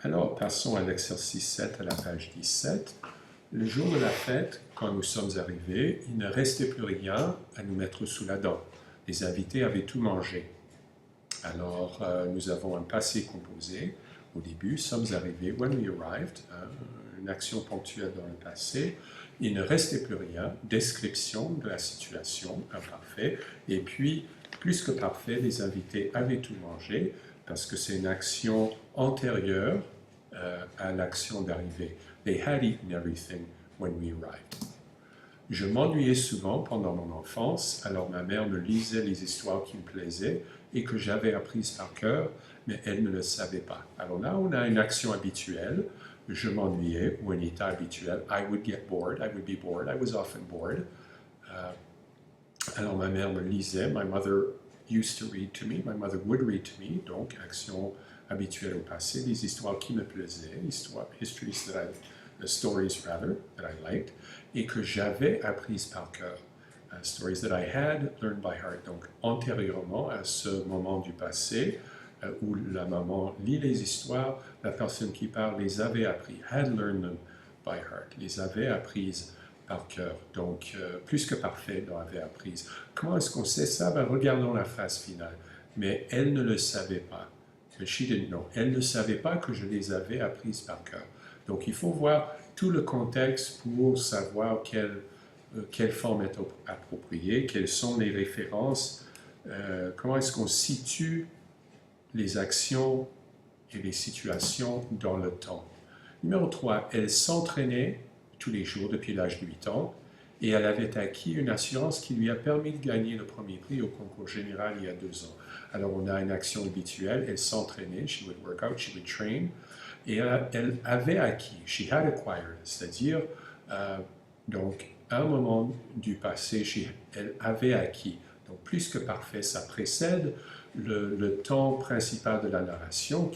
Alors, passons à l'exercice 7 à la page 17. Le jour de la fête, quand nous sommes arrivés, il ne restait plus rien à nous mettre sous la dent. Les invités avaient tout mangé. Alors, nous avons un passé composé. Au début, sommes arrivés, when we arrived, une action ponctuelle dans le passé. Il ne restait plus rien, description de la situation, imparfait. Et puis, plus que parfait, les invités avaient tout mangé, parce que c'est une action antérieure à l'action d'arriver. They had eaten everything when we arrived. Je m'ennuyais souvent pendant mon enfance, alors ma mère me lisait les histoires qui me plaisaient et que j'avais apprises par cœur, mais elle ne le savait pas. Alors là, on a une action habituelle. Je m'ennuyais, ou un état habituel. I would get bored, I would be bored, I was often bored. Alors ma mère me lisait, my mother used to read to me, my mother would read to me, donc action habituelle au passé, des histoires qui me plaisaient, stories rather, that I liked, et que j'avais apprises par cœur. Stories that I had learned by heart. Donc antérieurement à ce moment du passé, où la maman lit les histoires, la personne qui parle les avait appris, had learned them by heart, les avait apprises par cœur. Donc, plus que parfait, dans avait apprise. Comment est-ce qu'on sait ça? Ben, regardons la phrase finale. Mais elle ne le savait pas. She didn't know. Elle ne savait pas que je les avais apprises par cœur. Donc, il faut voir tout le contexte pour savoir quelle forme est appropriée, quelles sont les références, comment est-ce qu'on situe les actions et les situations dans le temps. Numéro 3, elle s'entraînait tous les jours depuis l'âge de 8 ans et elle avait acquis une assurance qui lui a permis de gagner le premier prix au concours général il y a 2 ans. Alors on a une action habituelle, elle s'entraînait, she would work out, she would train, et elle avait acquis, she had acquired, c'est-à-dire, donc, à un moment du passé, elle avait acquis. Donc, plus que parfait, ça précède le temps principal de la narration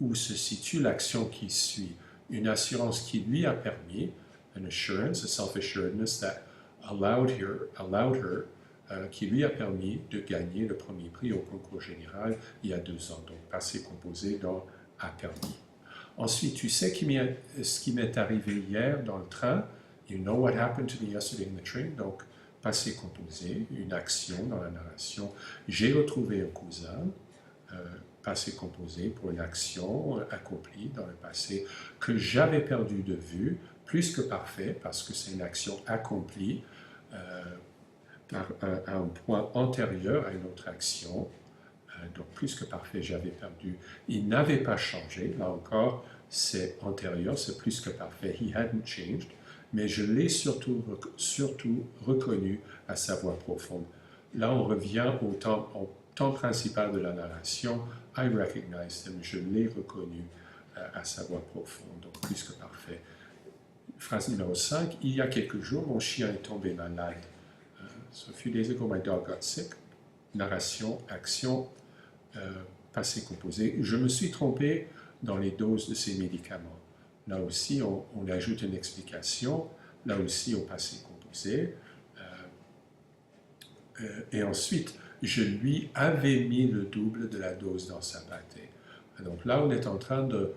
où se situe l'action qui suit. Une assurance qui lui a permis, an assurance, a self-assuredness that allowed her, qui lui a permis de gagner le premier prix au concours général il y a 2 ans. Donc, passé composé dans a permis. Ensuite, tu sais ce qui m'est arrivé hier dans le train. You know what happened to me yesterday in the train. Donc, passé composé, une action dans la narration. J'ai retrouvé un cousin, passé composé pour une action accomplie dans le passé que j'avais perdu de vue, plus que parfait, parce que c'est une action accomplie à un point antérieur à une autre action. Donc, plus que parfait, j'avais perdu. Il n'avait pas changé. Là encore, c'est antérieur, c'est plus que parfait. He hadn't changed. Mais je l'ai surtout reconnu à sa voix profonde. Là, on revient au temps principal de la narration. I recognized him. Je l'ai reconnu à sa voix profonde. Donc, plus que parfait. Phrase numéro 5. Il y a quelques jours, mon chien est tombé malade. So a few days ago, my dog got sick. Narration, action, passé composé. Je me suis trompé dans les doses de ces médicaments. Là aussi, on ajoute une explication. Là aussi, au passé composé. Et ensuite, je lui avais mis le double de la dose dans sa pâtée. Donc là, on est en train de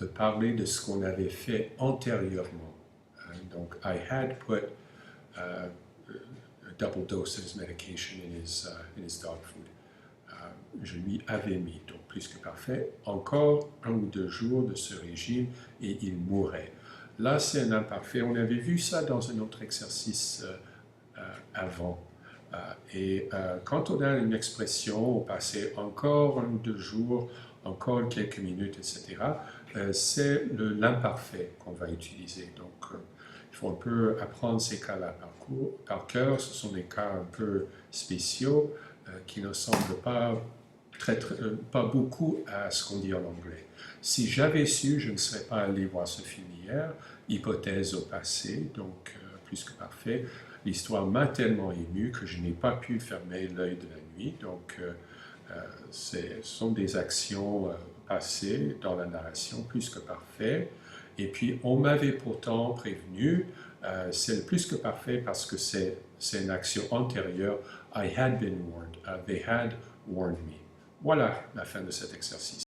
parler de ce qu'on avait fait antérieurement. Donc, I had put a double dose of his medication in his dog food. Je lui avais mis, donc plus que parfait, encore 1 ou 2 jours de ce régime et il mourrait. Là, c'est un imparfait. On avait vu ça dans un autre exercice avant. Quand on a une expression, on passait encore 1 ou 2 jours, encore quelques minutes, etc., c'est l'imparfait qu'on va utiliser. Donc, il faut un peu apprendre ces cas-là par cœur. Ce sont des cas un peu spéciaux qui ne ressemblent pas beaucoup à ce qu'on dit en anglais. Si j'avais su, je ne serais pas allé voir ce film hier. Hypothèse au passé, donc plus que parfait. L'histoire m'a tellement ému que je n'ai pas pu fermer l'œil de la nuit. Donc, ce sont des actions passées dans la narration, plus que parfait. Et puis, on m'avait pourtant prévenu, c'est le plus que parfait parce que c'est une action antérieure. I had been warned. They had warned me. Voilà la fin de cet exercice.